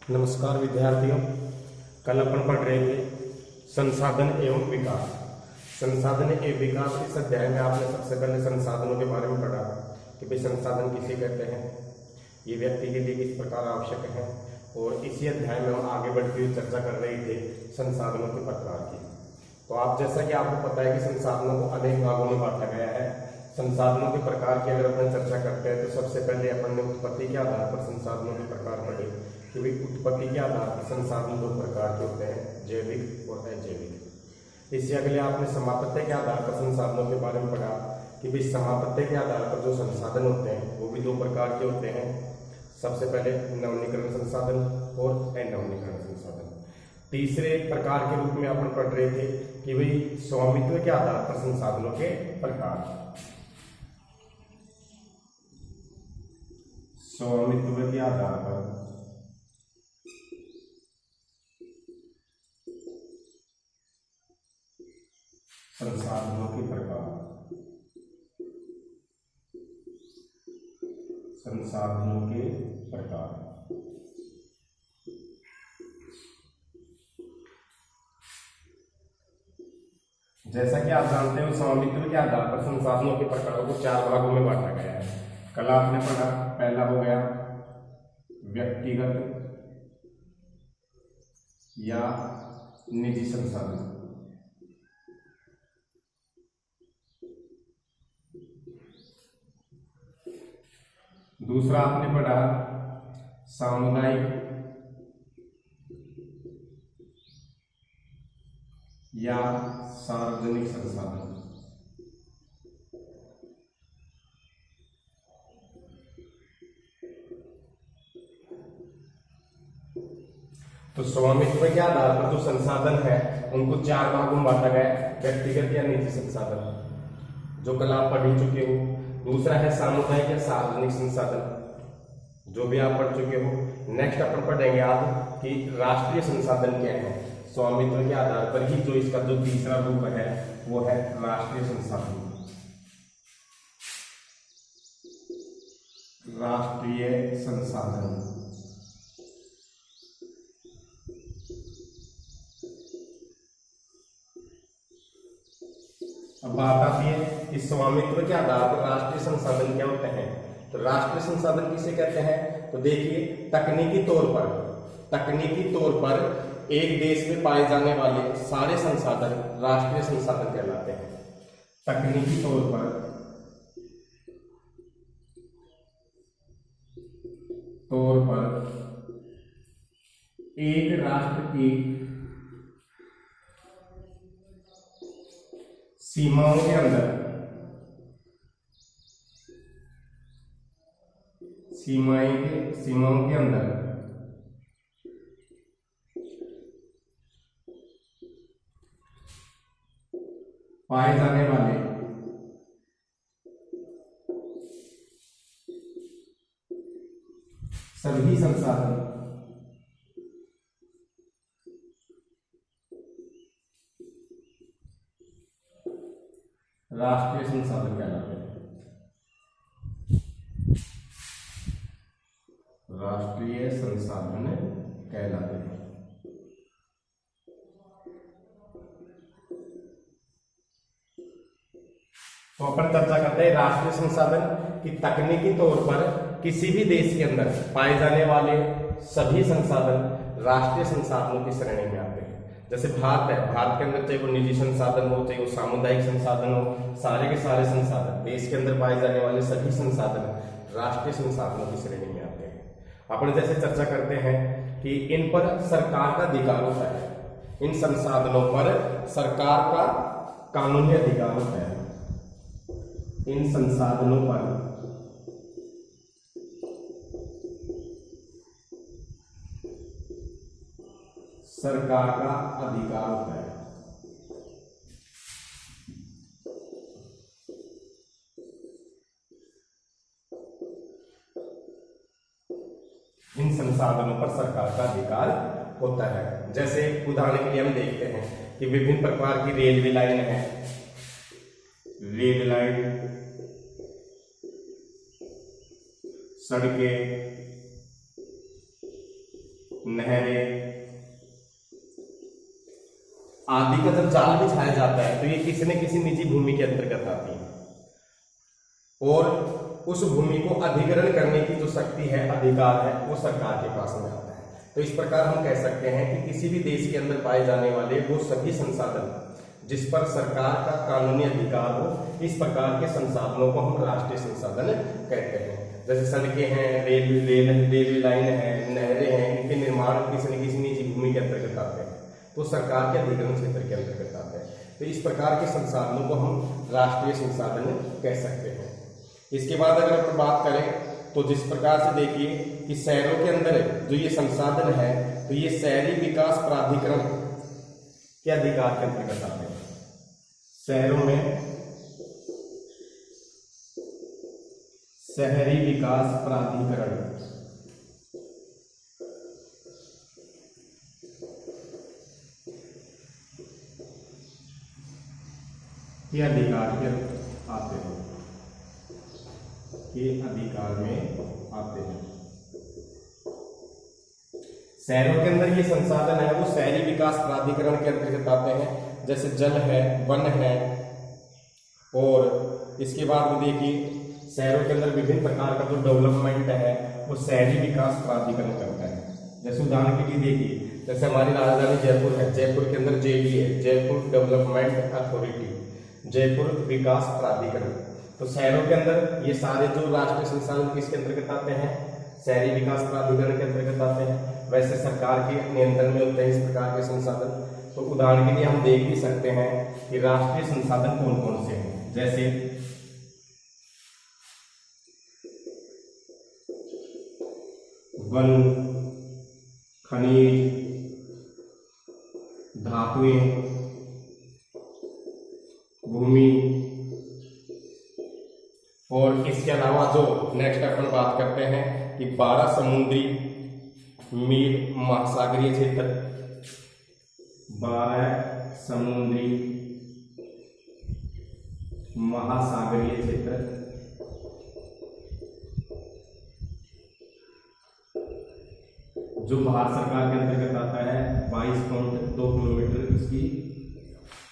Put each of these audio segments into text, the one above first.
नमस्कार विद्यार्थियों। कल अपन पढ़ रहे थे संसाधन एवं विकास। संसाधन एवं विकास इस अध्याय में आपने सबसे पहले संसाधनों के बारे में पढ़ा कि भाई संसाधन किसे कहते हैं, ये व्यक्ति के लिए किस प्रकार आवश्यक है। और इसी अध्याय में हम आगे बढ़ती हुई चर्चा कर रहे थे संसाधनों के प्रकार की। तो आप जैसा कि आपको पता है कि संसाधनों को अनेक भागों में बांटा गया है। संसाधनों के प्रकार की अगर अपन चर्चा करते हैं तो सबसे पहले अपन ने उत्पत्ति के आधार पर संसाधनों के प्रकार पढ़े कि भाई उत्पत्ति के आधार पर संसाधन दो प्रकार के होते हैं, जैविक और अजैविक। इससे अगले आपने समापत्ति के आधार पर संसाधनों के बारे में पढ़ा कि भाई समापत्ति के आधार पर जो संसाधन होते हैं वो भी दो प्रकार के होते हैं। सबसे पहले नवीनीकरण संसाधन और अनवीनीकरण संसाधन। तीसरे प्रकार के रूप में अपन पढ़ रहे थे कि भाई स्वामित्व के आधार पर संसाधनों के प्रकार। स्वामित्व के आधार पर संसाधनों के प्रकार। संसाधनों के प्रकार जैसा कि आप जानते हो स्वामित्व के आधार पर संसाधनों के प्रकारों को चार भागों में बांटा गया है। कल आपने पढ़ा, पहला हो गया व्यक्तिगत या निजी संसाधन। दूसरा आपने पढ़ा सामुदायिक या सार्वजनिक संसाधन। तो स्वामित्व के आधार पर जो संसाधन है उनको चार भागों में बांटा गया है, व्यक्तिगत या निजी संसाधन जो कल आप पढ़ ही चुके हो। दूसरा है सामुदायिक या सार्वजनिक संसाधन जो भी आप पढ़ चुके हो। नेक्स्ट अपन पढ़ेंगे आज कि राष्ट्रीय संसाधन क्या है। स्वामित्व के आधार पर ही जो इसका जो तीसरा रूप है वो है राष्ट्रीय संसाधन। राष्ट्रीय संसाधन। अब बात आती है कि स्वामित्व के आधार पर राष्ट्रीय संसाधन क्या होते हैं। तो राष्ट्रीय संसाधन किसे कहते हैं, तो देखिए तकनीकी तौर पर एक देश में पाए जाने वाले सारे संसाधन राष्ट्रीय संसाधन कहलाते हैं। तकनीकी तौर पर एक राष्ट्र की सीमाओं के अंदर सीमाओं के अंदर पाए जाने वाले सभी संसाधन राष्ट्रीय संसाधन कहलाते हैं। राष्ट्रीय संसाधन कहलाते हैं। तो अपन चर्चा करते हैं राष्ट्रीय संसाधन की तकनीकी तौर पर किसी भी देश के अंदर पाए जाने वाले सभी संसाधन राष्ट्रीय संसाधनों की श्रेणी में आते हैं। जैसे भारत है, भारत के अंदर चाहे वो निजी संसाधन हो चाहे वो सामुदायिक संसाधन हो, सारे के सारे संसाधन देश के अंदर पाए जाने वाले सभी संसाधन राष्ट्रीय संसाधनों की श्रेणी में आते हैं। अपन जैसे चर्चा करते हैं कि इन पर सरकार का अधिकार होता है, इन संसाधनों पर सरकार का कानूनी अधिकार होता है। इन संसाधनों पर सरकार का अधिकार होता है। इन संसाधनों पर सरकार का अधिकार होता है। जैसे उदाहरण के लिए हम देखते हैं कि विभिन्न प्रकार की रेलवे लाइन है, रेल लाइन, सड़कें, नहरें आदि का जब जाल बिछाया जाता है तो ये किसी न किसी निजी भूमि के अंतर्गत आती है और उस भूमि को अधिग्रहण करने की जो शक्ति है, अधिकार है, वो सरकार के पास में आता है। तो इस प्रकार हम कह सकते हैं कि किसी भी देश के अंदर पाए जाने वाले वो सभी संसाधन जिस पर सरकार का कानूनी अधिकार हो, इस प्रकार के संसाधनों को हम राष्ट्रीय संसाधन कहते हैं। जैसे सड़कें हैं, रेलवे लाइन है, नहरें हैं, इनके निर्माण किसी न किसी निजी भूमि के अंतर्गत आते हैं, तो सरकार के अधिग्रहण क्षेत्र के अंतर्गत आते हैं। तो इस प्रकार के संसाधनों को हम राष्ट्रीय संसाधन कह सकते हैं। इसके बाद अगर अपन बात करें तो जिस प्रकार से देखिए कि शहरों के अंदर जो ये संसाधन है, तो ये शहरी विकास प्राधिकरण के अधिकार के अंतर्गत आते हैं। शहरों में शहरी विकास प्राधिकरण के अधिकार के आते हैं, के अधिकार में आते हैं। शहरों के अंदर ये संसाधन है वो शहरी विकास प्राधिकरण के अंतर्गत आते हैं। जैसे जल है, वन है, और इसके बाद में देखिए शहरों के अंदर विभिन्न प्रकार का जो डेवलपमेंट है वो शहरी विकास प्राधिकरण करता है। जैसे उदाहरण के लिए देखिए, जैसे हमारी राजधानी जयपुर है, जयपुर के अंदर जेडी है, जयपुर डेवलपमेंट अथॉरिटी, जयपुर विकास प्राधिकरण। तो शहरों के अंदर ये सारे जो राष्ट्रीय संसाधन किसके अंतर्गत आते हैं, शहरी विकास प्राधिकरण के अंतर्गत आते हैं। वैसे सरकार के नियंत्रण में होते हैं इस प्रकार के संसाधन। तो उदाहरण के लिए हम देख भी सकते हैं कि राष्ट्रीय संसाधन कौन कौन से हैं। जैसे वन, खनिज, धातुएं, भूमि, और इसके अलावा जो नेक्स्ट अपन बात करते हैं कि 12 समुद्री मील महासागरीय क्षेत्र, 12 समुद्री महासागरीय क्षेत्र, जो भारत सरकार के अंतर्गत आता है, 22.2 किलोमीटर इसकी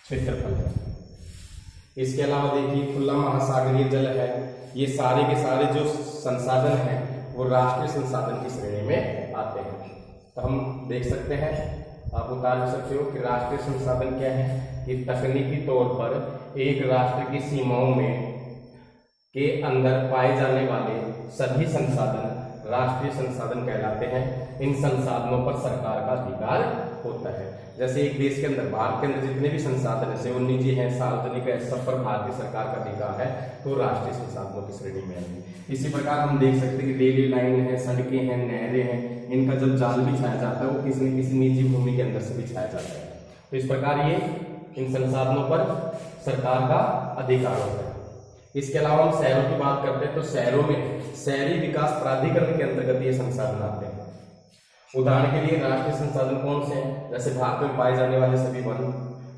क्षेत्रफल है। इसके अलावा देखिए खुला महासागरीय जल है। ये सारे के सारे जो संसाधन हैं वो राष्ट्रीय संसाधन की श्रेणी में आते हैं। तो हम देख सकते हैं, आप उतार सकते हो कि राष्ट्रीय संसाधन क्या है कि तकनीकी तौर पर एक राष्ट्र की सीमाओं में के अंदर पाए जाने वाले सभी संसाधन राष्ट्रीय संसाधन कहलाते हैं। इन संसाधनों पर सरकार का अधिकार होता है। जैसे एक देश के अंदर, भारत के अंदर जितने भी संसाधन है, वो निजी हैं, सार्वजनिक है, सब पर भारतीय सरकार का अधिकार है, तो राष्ट्रीय संसाधनों की श्रेणी में आएंगे। इसी प्रकार हम देख सकते हैं कि रेलवे लाइन है, सड़कें हैं, नहरें हैं, इनका जब जाल बिछाया जाता है वो किसी न किसी निजी भूमि के अंदर से बिछाया जाता है। तो इस प्रकार ये इन संसाधनों पर सरकार का अधिकार होता है। इसके अलावा हम शहरों की बात करते हैं तो शहरों में शहरी विकास प्राधिकरण के अंतर्गत ये संसाधन आते हैं। उदाहरण के लिए राष्ट्रीय संसाधन कौन से हैं, जैसे भारत में पाए जाने वाले सभी वन,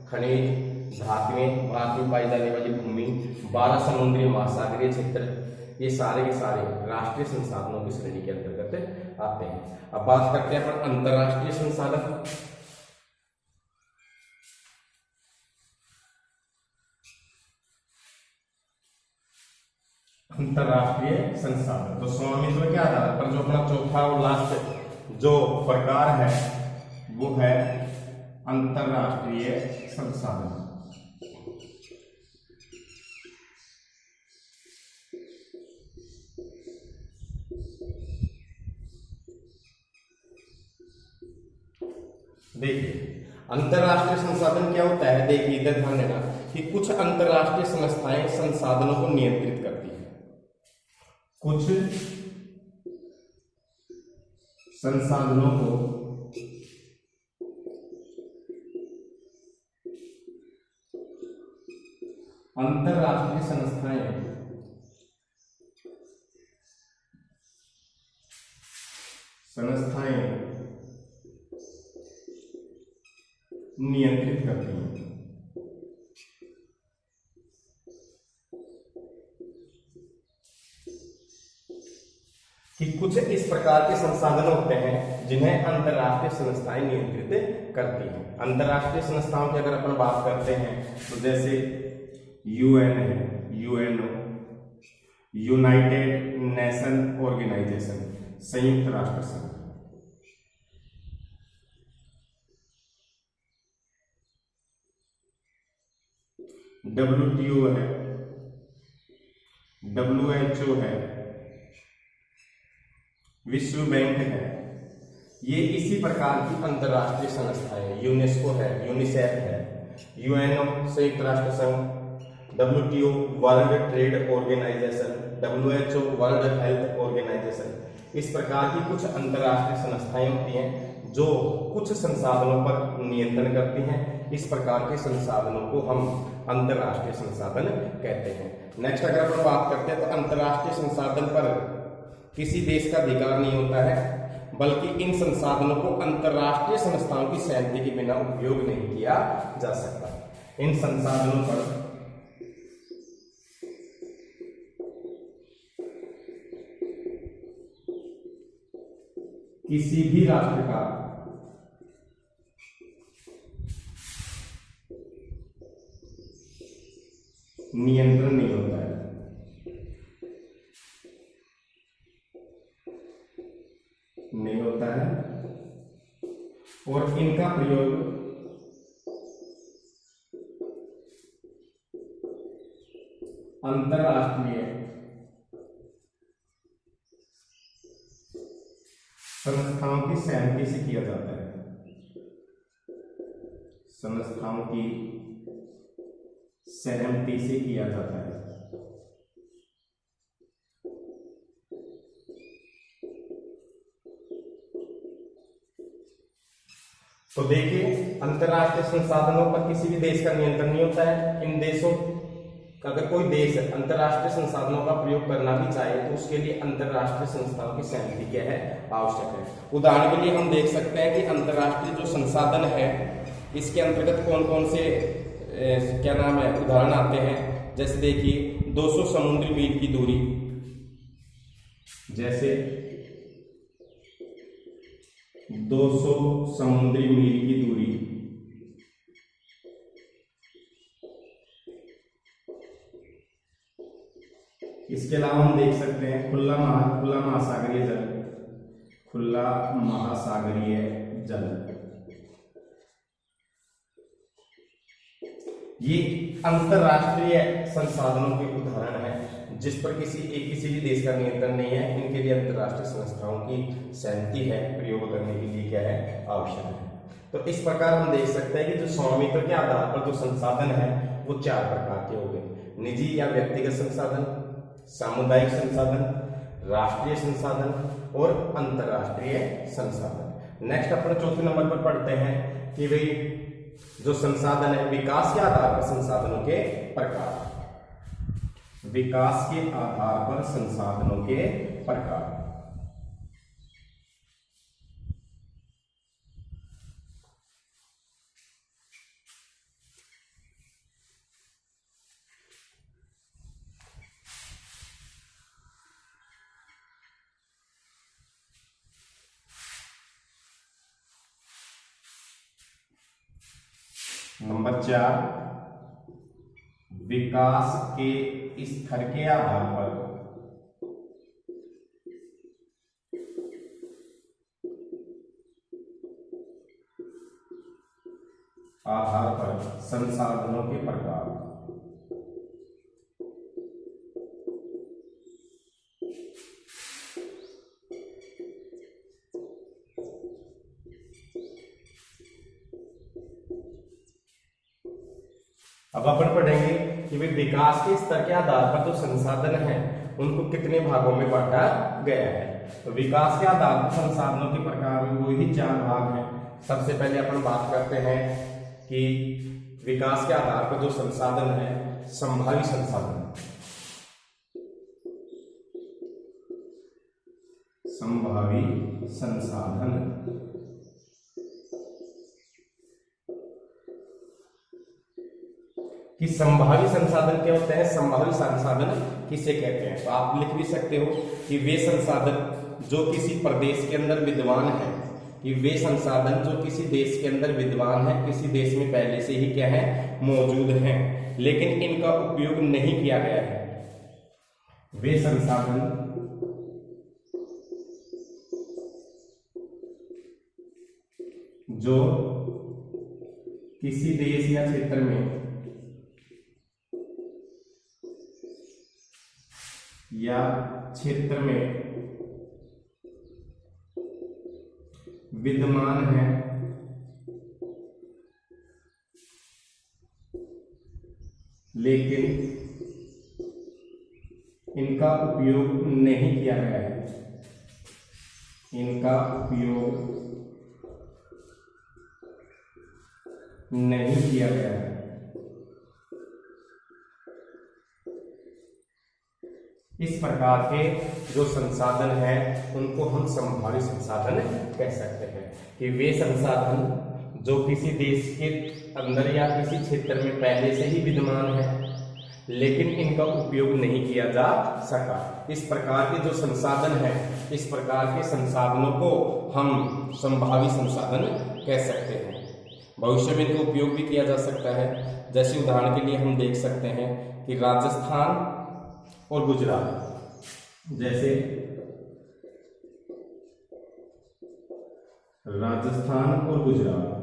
खनिज, धातुएं, भारत में पाई जाने वाली भूमि, 12 समुद्री महासागरीय क्षेत्र, ये सारे के सारे राष्ट्रीय संसाधनों की श्रेणी के अंतर्गत आते हैं। अब बात करते हैं अपन अंतरराष्ट्रीय संसाधन। अंतरराष्ट्रीय संसाधन तो स्वामित्व के आधार पर जो अपना चौथा और लास्ट जो प्रकार है वो है अंतरराष्ट्रीय संसाधन। देखिए अंतरराष्ट्रीय संसाधन क्या होता है, देखिए इधर ध्यान देना कि कुछ अंतरराष्ट्रीय संस्थाएं संसाधनों को नियंत्रित करती है। कुछ संसाधनों को अंतरराष्ट्रीय संस्थाएं नियंत्रित करती हैं। कि कुछ कुछ इस प्रकार के संसाधन होते हैं जिन्हें अंतरराष्ट्रीय संस्थाएं नियंत्रित करती हैं। अंतरराष्ट्रीय संस्थाओं की अगर अपन बात करते हैं तो जैसे यूएन है, यूएनओ, यूनाइटेड नेशन ऑर्गेनाइजेशन, संयुक्त राष्ट्र संघ, WTO है, WHO है, विश्व बैंक है, ये इसी प्रकार की अंतरराष्ट्रीय संस्थाएं, यूनेस्को है, यूनिसेफ है, यूएनओ संयुक्त राष्ट्र संघ, WTO world trade organisation, WHO world health organisation, इस प्रकार की कुछ अंतरराष्ट्रीय संस्थाएं होती हैं जो कुछ संसाधनों पर नियंत्रण करती हैं। इस प्रकार के संसाधनों को हम अंतरराष्ट्रीय संसाधन कहते हैं। नेक्स्ट अगर अपन बात करते हैं तो अंतरराष्ट्रीय संसाधन पर किसी देश का अधिकार नहीं होता है, बल्कि इन संसाधनों को अंतरराष्ट्रीय संस्थाओं की सहमति के बिना उपयोग नहीं किया जा सकता। इन संसाधनों पर किसी भी राष्ट्र का नियंत्रण नहीं होता है। नहीं होता है और इनका प्रयोग अंतरराष्ट्रीय संस्थाओं की सहमति से किया जाता है। संस्थाओं की सहमति से किया जाता है। तो देखिए, अंतरराष्ट्रीय संसाधनों पर किसी भी देश का नियंत्रण नहीं होता है। इन देशों का अगर कोई देश अंतरराष्ट्रीय संसाधनों का प्रयोग करना भी चाहे तो उसके लिए अंतरराष्ट्रीय संस्थाओं की सहमति क्या है, आवश्यक है। उदाहरण के लिए हम देख सकते हैं कि अंतरराष्ट्रीय जो संसाधन है इसके अंतर्गत कौन कौन से क्या नाम है उदाहरण आते हैं। जैसे देखिए 200 समुद्री मील की दूरी, जैसे 200 समुद्री मील की दूरी, इसके अलावा हम देख सकते हैं खुला महासागरीय जल, खुला महासागरीय जल, ये अंतरराष्ट्रीय संसाधनों के उदाहरण हैं जिस पर किसी भी देश का नियंत्रण नहीं है। इनके लिए अंतरराष्ट्रीय संस्थाओं की सहमति है, प्रयोग करने के लिए क्या है, आवश्यक है। तो इस प्रकार हम देख सकते हैं कि जो स्वामित्व के आधार पर जो संसाधन है वो 4 प्रकार के हो गए: निजी या व्यक्तिगत संसाधन, सामुदायिक संसाधन, राष्ट्रीय संसाधन और अंतरराष्ट्रीय संसाधन। नेक्स्ट अपन चौथे नंबर पर पढ़ते हैं कि भाई जो संसाधन है विकास के आधार पर संसाधनों के प्रकार। विकास के आधार पर संसाधनों के प्रकार। नंबर 4, विकास के स्तर के आधार पर संसाधनों के प्रकार। अब अपन पढ़ेंगे कि भाई विकास के स्तर के आधार पर जो संसाधन है उनको कितने भागों में बांटा गया है। तो विकास के आधार पर संसाधनों के प्रकार में वही 4 भाग हैं। सबसे पहले अपन बात करते हैं कि विकास के आधार पर जो संसाधन है संभावी संसाधन। संभावी संसाधन कि संभावी संसाधन क्या होते हैं, संभावी संसाधन किसे कहते हैं। तो आप लिख भी सकते हो कि वे संसाधन जो किसी प्रदेश के अंदर विद्वान है, कि वे संसाधन जो किसी देश के अंदर विद्वान है, किसी देश में पहले से ही क्या है, मौजूद हैं, लेकिन इनका उपयोग नहीं किया गया है। वे संसाधन जो किसी देश या क्षेत्र में विद्यमान है, लेकिन इनका उपयोग नहीं किया गया है, इनका उपयोग नहीं किया गया है। इस प्रकार के जो संसाधन हैं उनको हम संभावित संसाधन कह सकते हैं, कि वे संसाधन जो किसी देश के अंदर या किसी क्षेत्र में पहले से ही विद्यमान है, लेकिन इनका उपयोग नहीं किया जा सका। इस प्रकार के जो संसाधन हैं, इस प्रकार के संसाधनों को हम संभावित संसाधन कह सकते हैं। भविष्य में इनका उपयोग भी किया जा सकता है। जैसे उदाहरण के लिए हम देख सकते हैं कि राजस्थान और गुजरात, जैसे राजस्थान और गुजरात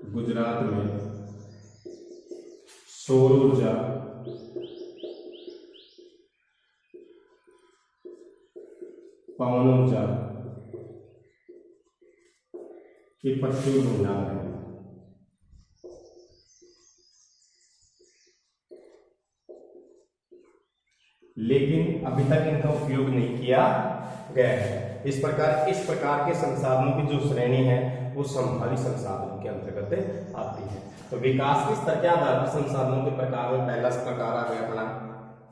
गुजरात में सौर ऊर्जा, पवन ऊर्जा की प्रचुर भंडार है। लेकिन अभी तक इनका उपयोग नहीं किया गया है। इस प्रकार के संसाधनों की जो श्रेणी है वो संभावित संसाधनों के अंतर्गत आती है। तो विकास के स्तर के आधार पर संसाधनों के प्रकार में पहला प्रकार आ गया अपना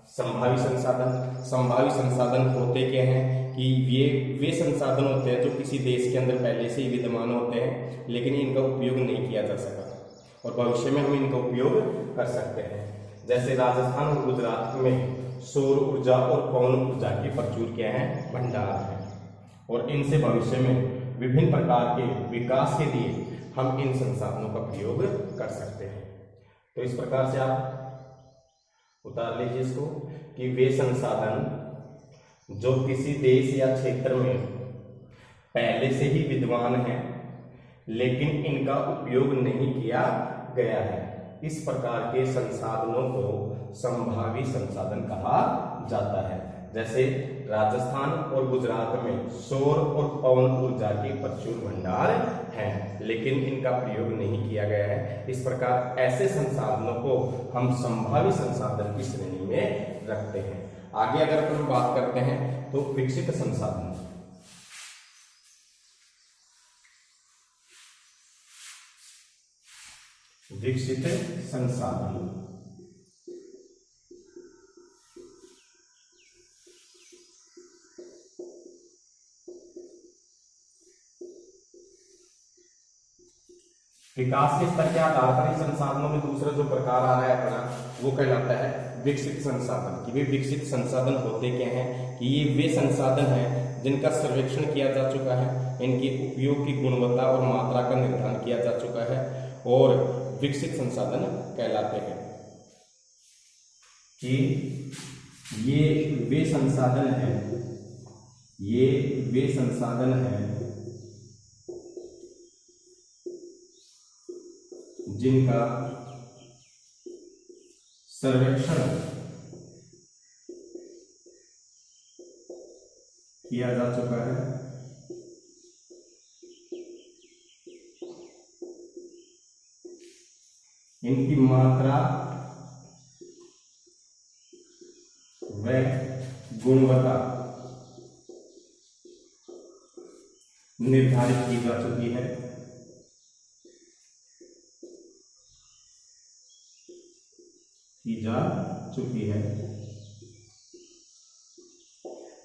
संभावित संसाधन। संभावित संसाधन होते क्या हैं, कि वे संसाधन होते हैं जो किसी देश के अंदर पहले से ही विद्यमान होते हैं, लेकिन इनका उपयोग नहीं किया जा सका और भविष्य में हम इनका उपयोग कर सकते हैं। जैसे राजस्थान और गुजरात में सौर ऊर्जा और पवन ऊर्जा की प्रचुर क्या है, भंडार है, और इनसे भविष्य में विभिन्न प्रकार के विकास के लिए हम इन संसाधनों का प्रयोग कर सकते हैं। तो इस प्रकार से आप उतार लीजिए इसको, कि वे संसाधन जो किसी देश या क्षेत्र में पहले से ही विद्यमान हैं, लेकिन इनका उपयोग नहीं किया गया है। इस प्रकार के संसाधनों को संभावित संसाधन कहा जाता है। जैसे राजस्थान और गुजरात में सौर और पवन ऊर्जा के प्रचुर भंडार हैं, लेकिन इनका प्रयोग नहीं किया गया है। इस प्रकार ऐसे संसाधनों को हम संभावित संसाधन की श्रेणी में रखते हैं। आगे अगर हम बात करते हैं तो विकसित संसाधन। विकसित संसाधन विकास के स्तर के आधार पर इन संसाधनों में दूसरा जो प्रकार आ रहा है अपना, वो कहलाता है विकसित संसाधन। कि वे विकसित संसाधन होते क्या हैं, कि ये वे संसाधन हैं जिनका सर्वेक्षण किया जा चुका है, इनके उपयोग की गुणवत्ता और मात्रा का निर्धारण किया जा चुका है और विकसित संसाधन कहलाते हैं। कि ये वे संसाधन हैं जिनका सर्वेक्षण किया जा चुका है, इनकी मात्रा व गुणवत्ता निर्धारित की जा चुकी है।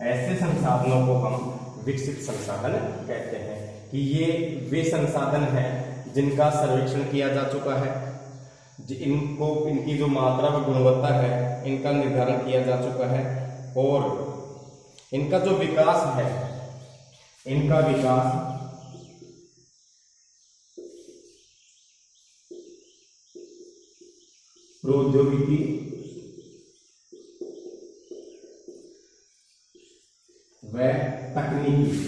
ऐसे संसाधनों को हम विकसित संसाधन कहते हैं। कि ये वे संसाधन हैं जिनका सर्वेक्षण किया जा चुका है, इनको इनकी जो मात्रा व गुणवत्ता है इनका निर्धारण किया जा चुका है, और इनका जो विकास है, इनका विकास प्रौद्योगिकी व तकनीकी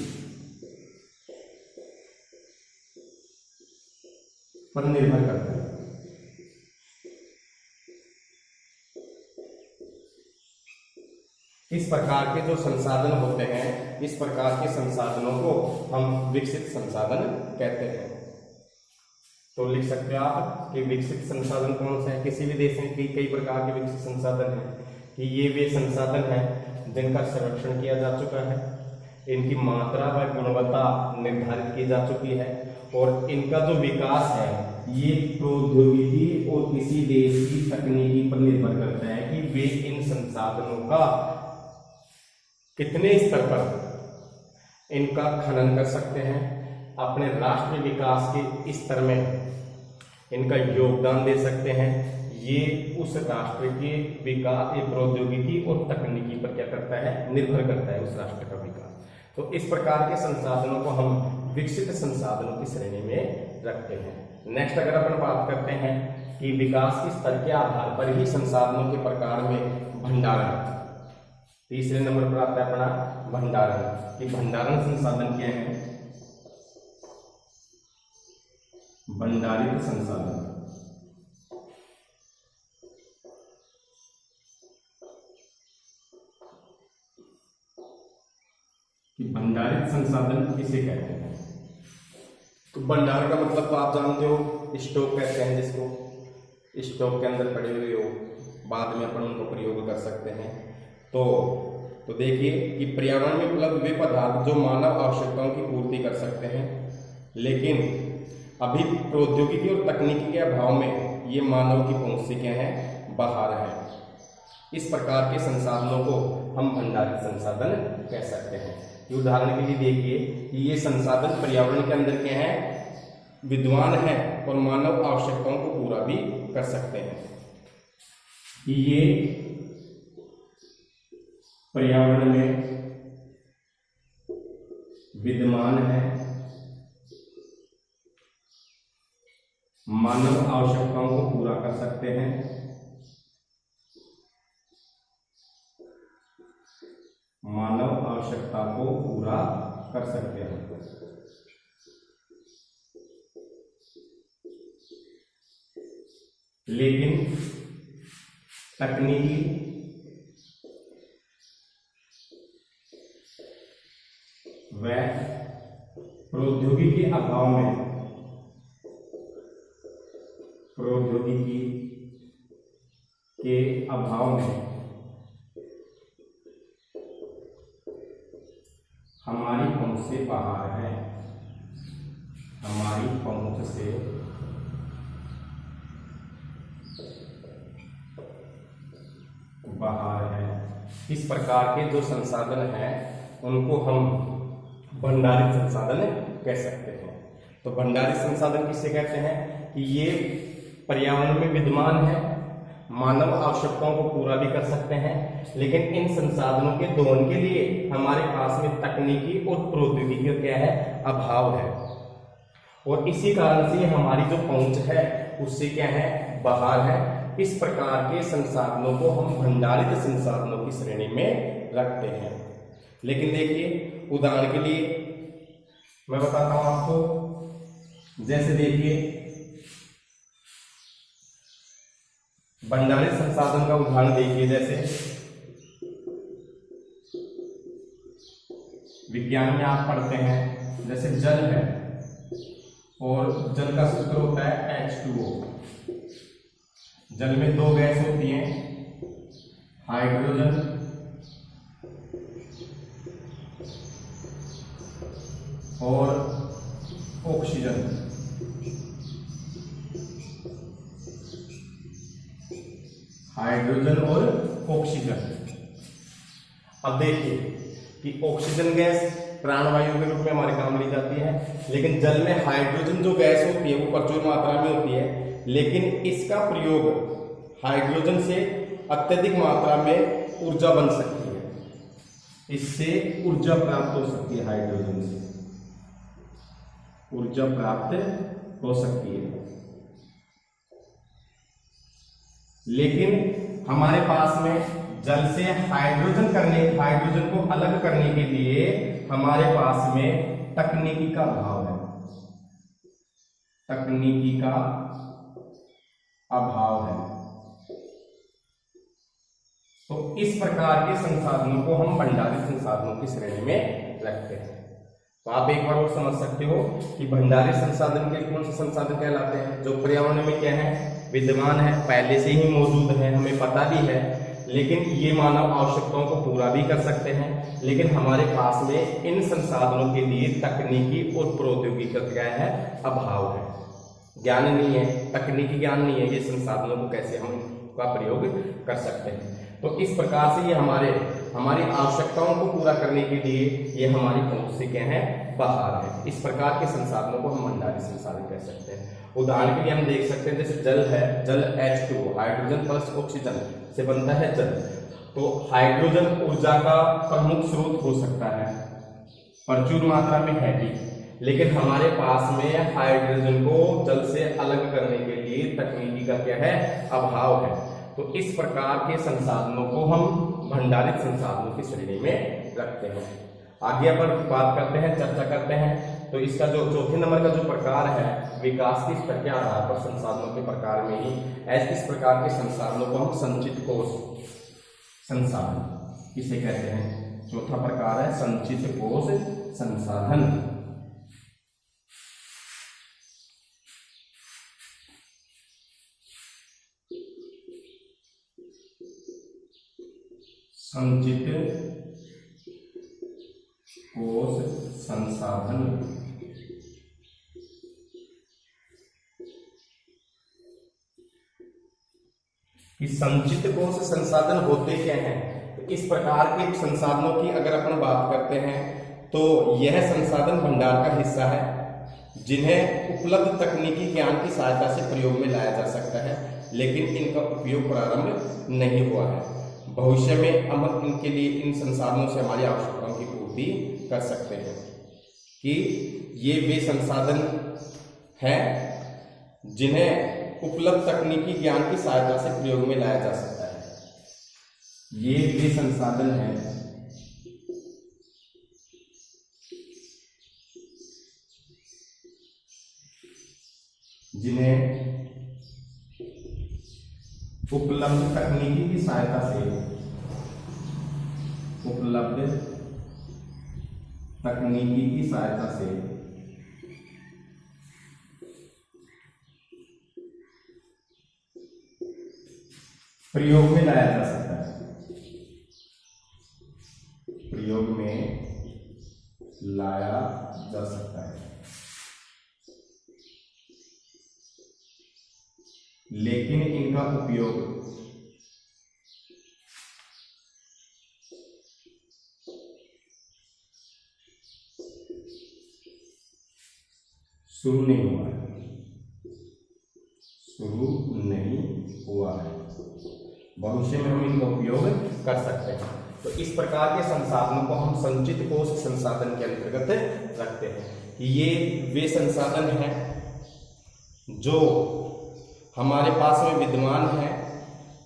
पर निर्भर करता है। इस प्रकार के जो संसाधन होते हैं, इस प्रकार के संसाधनों को हम विकसित संसाधन कहते हैं। तो लिख सकते हो आप कि विकसित संसाधन कौन से हैं। किसी भी देश में कई प्रकार के विकसित संसाधन हैं कि ये वे संसाधन हैं जिनका संरक्षण किया जा चुका है, इनकी मात्रा व गुणवत्ता निर्धारित की जा चुकी है, और इनका जो विकास है ये प्रौद्योगिकी और किसी देश की तकनीकी पर निर्भर करता है कि वे इन संसाधनों का कितने स्तर पर इनका खनन कर सकते हैं, अपने राष्ट्रीय विकास के स्तर में इनका योगदान दे सकते हैं। ये उस राष्ट्र के विकास, प्रौद्योगिकी और तकनीकी पर क्या करता है, निर्भर करता है उस राष्ट्र का विकास। तो इस प्रकार के संसाधनों को हम विकसित संसाधनों की श्रेणी में रखते हैं। नेक्स्ट अगर अपन बात करते हैं कि विकास के स्तर के आधार पर ही संसाधनों के प्रकार में भंडारण, तीसरे नंबर पर आता है अपना भंडारण। कि भंडारण संसाधन क्या है, भंडारित संसाधन। कि भंडारित संसाधन किसे कहते हैं। तो भंडार का मतलब तो आप जानते हो, स्टॉक कहते हैं जिसको, स्टॉक के अंदर पड़े हुए हो, बाद में अपन उनको प्रयोग कर सकते हैं। तो देखिए कि पर्यावरण में उपलब्ध वे पदार्थ जो मानव आवश्यकताओं की पूर्ति कर सकते हैं, लेकिन अभी प्रौद्योगिकी और तकनीकी के अभाव में ये मानव की पहुंच से क्या है, बाहर है। इस प्रकार के संसाधनों को हम भंडारित संसाधन कह सकते हैं। उदाहरण के लिए देखिए कि ये संसाधन पर्यावरण के अंदर क्या है, विद्वान है और मानव आवश्यकताओं को पूरा भी कर सकते हैं। ये पर्यावरण में विद्यमान है, मानव आवश्यकताओं को पूरा कर सकते हैं, मानव आवश्यकता को पूरा कर सकते हैं। लेकिन तकनीकी व प्रौद्योगिकी के अभाव में, प्रौद्योगिकी के अभाव में हमारी पहुंच से बाहर है, हमारी पहुंच से बाहर है। इस प्रकार के जो संसाधन हैं उनको हम भंडारित संसाधन कह सकते हैं। तो भंडारित संसाधन किसे कहते हैं कि ये पर्यावरण में विद्यमान है, मानव आवश्यकताओं को पूरा भी कर सकते हैं, लेकिन इन संसाधनों के दोहन के लिए हमारे पास में तकनीकी और प्रौद्योगिकी का क्या है, अभाव है, और इसी कारण से हमारी जो पहुंच है उससे क्या है, बाहर है। इस प्रकार के संसाधनों को हम भंडारित संसाधनों की श्रेणी में रखते हैं। लेकिन देखिए उदाहरण के लिए मैं बताता हूं आपको, जैसे देखिए भंडारित संसाधन का उदाहरण देखिए, जैसे विज्ञान में आप पढ़ते हैं, जैसे जल है और जल का सूत्र होता है H2O। जल में दो गैस होती हैं, हाइड्रोजन और ऑक्सीजन। हाइड्रोजन और ऑक्सीजन। अब देखिए कि ऑक्सीजन गैस प्राणवायु के रूप में हमारे काम ली जाती है, लेकिन जल में हाइड्रोजन जो गैस होती है वो प्रचुर मात्रा में होती है, लेकिन इसका प्रयोग हाइड्रोजन से अत्यधिक मात्रा में ऊर्जा बन सकती है, इससे ऊर्जा प्राप्त हो सकती है, हाइड्रोजन से ऊर्जा प्राप्त हो सकती है। लेकिन हमारे पास में जल से हाइड्रोजन को अलग करने के लिए हमारे पास में तकनीकी का अभाव है, तकनीकी का अभाव है। तो इस प्रकार के संसाधनों को हम भंडारित संसाधनों की श्रेणी में रखते हैं। तो आप एक बार और समझ सकते हो कि भंडारित संसाधन के कौन से संसाधन कहलाते हैं, जो पर्यावरण में क्या है, विद्यमान है, पहले से ही मौजूद है, हमें पता भी है, लेकिन ये मानव आवश्यकताओं को पूरा भी कर सकते हैं, लेकिन हमारे पास में इन संसाधनों के लिए तकनीकी और प्रौद्योगिकी का क्या है, अभाव है, ज्ञान नहीं है, तकनीकी ज्ञान नहीं है, ये संसाधनों को कैसे हम का प्रयोग कर सकते हैं। तो इस प्रकार से ये हमारी आवश्यकताओं को पूरा करने के लिए ये हमारी पहुंच से क्या है, बाहर है। इस प्रकार के संसाधनों को हम भंडारित संसाधन कह सकते हैं। उदाहरण के लिए हम देख सकते हैं, जैसे जल है, जल H2O, हाइड्रोजन प्लस ऑक्सीजन से बनता है जल। तो हाइड्रोजन ऊर्जा का प्रमुख स्रोत हो सकता है, प्रचुर मात्रा में है भी, लेकिन हमारे पास में हाइड्रोजन को जल से अलग करने के लिए तकनीकी का क्या है, अभाव है। तो इस प्रकार के संसाधनों को हम भंडारित संसाधनों की श्रेणी में रखते हैं। आगे पर बात करते हैं, चर्चा करते हैं। तो इसका जो चौथे नंबर का जो प्रकार है, विकास के स्तर के आधार पर संसाधनों के प्रकार में ही इस प्रकार के संसाधनों को हम संचित कोष संसाधन किसे कहते हैं। चौथा प्रकार है संचित कोष संसाधन। संचित कोष संसाधन कि संचित कोष संसाधन होते क्या हैं। तो इस प्रकार के संसाधनों की अगर अपन बात करते हैं तो यह संसाधन भंडार का हिस्सा है, जिन्हें उपलब्ध तकनीकी ज्ञान की सहायता से प्रयोग में लाया जा सकता है, लेकिन इनका उपयोग प्रारंभ नहीं हुआ है। भविष्य में हम इनके लिए इन संसाधनों से हमारी आवश्यकताओं की पूर्ति कर सकते हैं कि ये वे संसाधन हैं जिन्हें उपलब्ध तकनीकी ज्ञान की सहायता से प्रयोग में लाया जा सकता है। ये वे संसाधन हैं जिन्हें उपलब्ध तकनीकी की सहायता से प्रयोग में लाया जा सकता है, प्रयोग में लाया जा सकता है, लेकिन इनका उपयोग शुरू नहीं हुआ है। भविष्य में हम इनका उपयोग कर सकते हैं। तो इस प्रकार के संसाधनों को हम संचित कोष संसाधन के अंतर्गत रखते हैं। ये वे संसाधन हैं जो हमारे पास में विद्यमान है,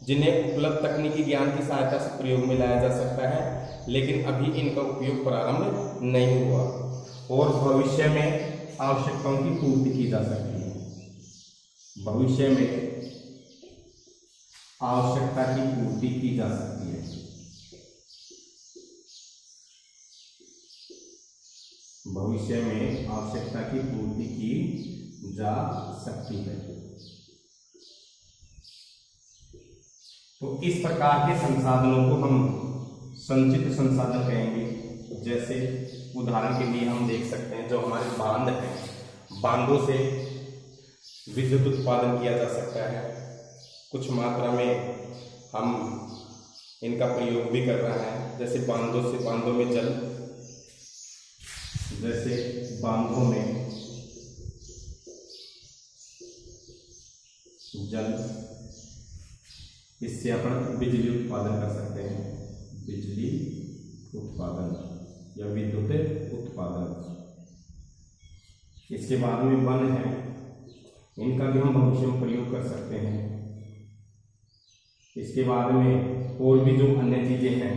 जिन्हें उपलब्ध तकनीकी ज्ञान की सहायता से प्रयोग में लाया जा सकता है, लेकिन अभी इनका उपयोग प्रारंभ नहीं हुआ और भविष्य में आवश्यकताओं की पूर्ति की जा सकती है। भविष्य में आवश्यकता की पूर्ति की जा सकती है। भविष्य में आवश्यकता की पूर्ति की जा सकती है। तो इस प्रकार के संसाधनों को हम संचित संसाधन कहेंगे। जैसे उदाहरण के लिए हम देख सकते हैं, जो हमारे बांध हैं, बांधों से विद्युत उत्पादन किया जा सकता है। कुछ मात्रा में हम इनका प्रयोग भी कर रहे हैं। जैसे बांधों में जल, जैसे बांधों में जल, इससे अपन बिजली उत्पादन कर सकते हैं, बिजली उत्पादन या विद्युत उत्पादन। इसके बाद में वन है, इनका भी हम भविष्य में प्रयोग कर सकते हैं। इसके बाद में और भी जो अन्य चीजें हैं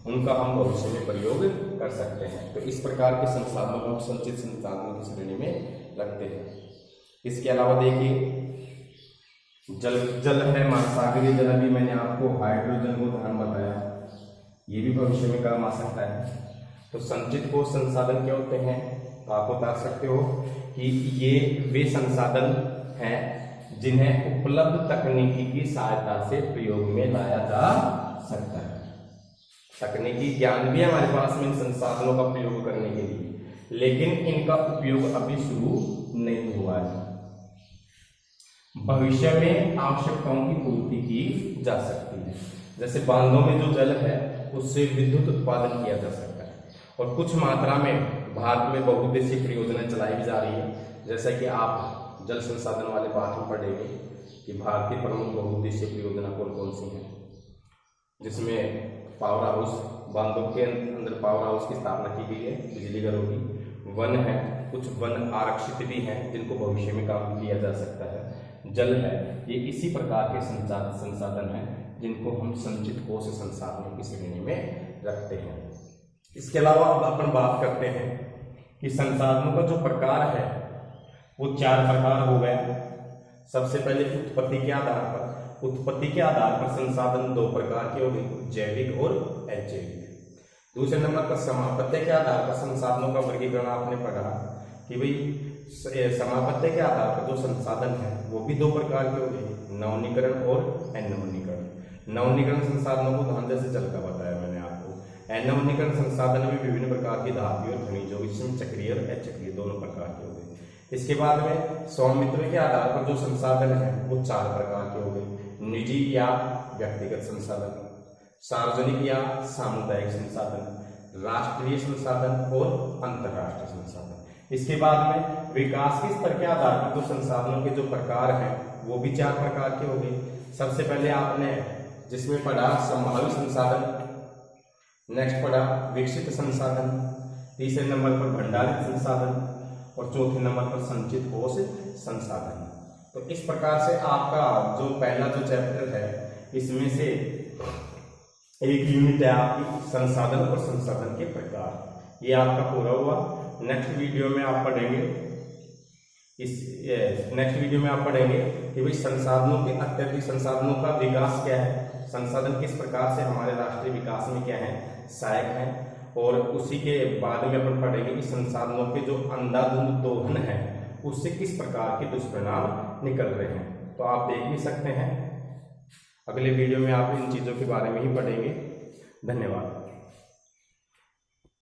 उनका हम भविष्य में प्रयोग कर सकते हैं। तो इस प्रकार के संसाधनों को हम संचित संसाधनों की श्रेणी में रखते हैं। इसके अलावा देखिए जल है, महासागरीय जल, अभी मैंने आपको हाइड्रोजन को उदाहरण बताया, ये भी भविष्य में काम आ सकता है। तो संचित कोश संसाधन क्या होते हैं, तो आप बता सकते हो कि ये वे संसाधन हैं जिन्हें उपलब्ध तकनीकी की सहायता से प्रयोग में लाया जा सकता है। तकनीकी ज्ञान भी हमारे पास में इन संसाधनों का प्रयोग करने के लिए, लेकिन इनका उपयोग अभी शुरू नहीं हुआ है। भविष्य में आवश्यकताओं की पूर्ति की जा सकती है। जैसे बांधों में जो जल है उससे विद्युत उत्पादन किया जा सकता है, और कुछ मात्रा में भारत में बहुउद्देशीय परियोजनाएं चलाई भी जा रही है। जैसा कि आप जल संसाधन वाले पाठ में पढ़ेंगे कि भारत की प्रमुख बहुउद्देशीय परियोजना कौन कौन सी हैं, जिसमें पावर हाउस, बांधों के अंदर पावर हाउस की स्थापना की गई है बिजली घरों की। वन है, कुछ वन आरक्षित भी हैं जिनको भविष्य में काम किया जा सकता है। जल है, ये इसी प्रकार के संसाधन हैं जिनको हम संचित कोश संसाधनों की श्रेणी में रखते हैं। इसके अलावा अब अपन बात करते हैं कि संसाधनों का जो प्रकार है वो 4 प्रकार हो गया। सबसे पहले उत्पत्ति के आधार पर, उत्पत्ति के आधार पर संसाधन 2 प्रकार के हो गए, जैविक और अजैविक। दूसरे नंबर पर समापत्ति के आधार पर संसाधनों का वर्गीकरण आपने पढ़ा कि भाई समापत्ति के आधार पर जो संसाधन है वो भी 2 प्रकार के हो गए, नवीनीकरण और अनवीनीकरण। नवीनीकरण संसाधनों को उदाहरण जैसे जल का बताया मैंने आपको। अनवीनीकरण संसाधन में विभिन्न प्रकार की धातु और खनिजों, इसमें चक्रीय और अचक्रीय दोनों प्रकार के हो गए। इसके बाद में स्वामित्व के आधार पर जो संसाधन है वो 4 प्रकार के हो गए, निजी या व्यक्तिगत संसाधन, सार्वजनिक या सामुदायिक संसाधन, राष्ट्रीय संसाधन और अंतर्राष्ट्रीय संसाधन। इसके बाद में विकास के स्तर के आधार पर जो संसाधनों के जो प्रकार हैं वो भी 4 प्रकार के हो गए। सबसे पहले आपने जिसमें पढ़ा संभावित संसाधन, नेक्स्ट पढ़ा विकसित संसाधन, तीसरे नंबर पर भंडारित संसाधन और चौथे नंबर पर संचित कोश संसाधन। तो इस प्रकार से आपका जो पहला जो चैप्टर है इसमें से एक यूनिट है आपकी संसाधन और संसाधन के प्रकार, ये आपका पूरा हुआ। नेक्स्ट वीडियो में आप पढ़ेंगे कि भाई संसाधनों के, अत्यधिक संसाधनों का विकास क्या है, संसाधन किस प्रकार से हमारे राष्ट्रीय विकास में क्या है सहायक हैं, और उसी के बाद में अपन पढ़ेंगे कि संसाधनों के जो अंधाधुंध दोहन है उससे किस प्रकार के दुष्परिणाम निकल रहे हैं। तो आप देख भी सकते हैं, अगले वीडियो में आप इन चीज़ों के बारे में ही पढ़ेंगे। धन्यवाद।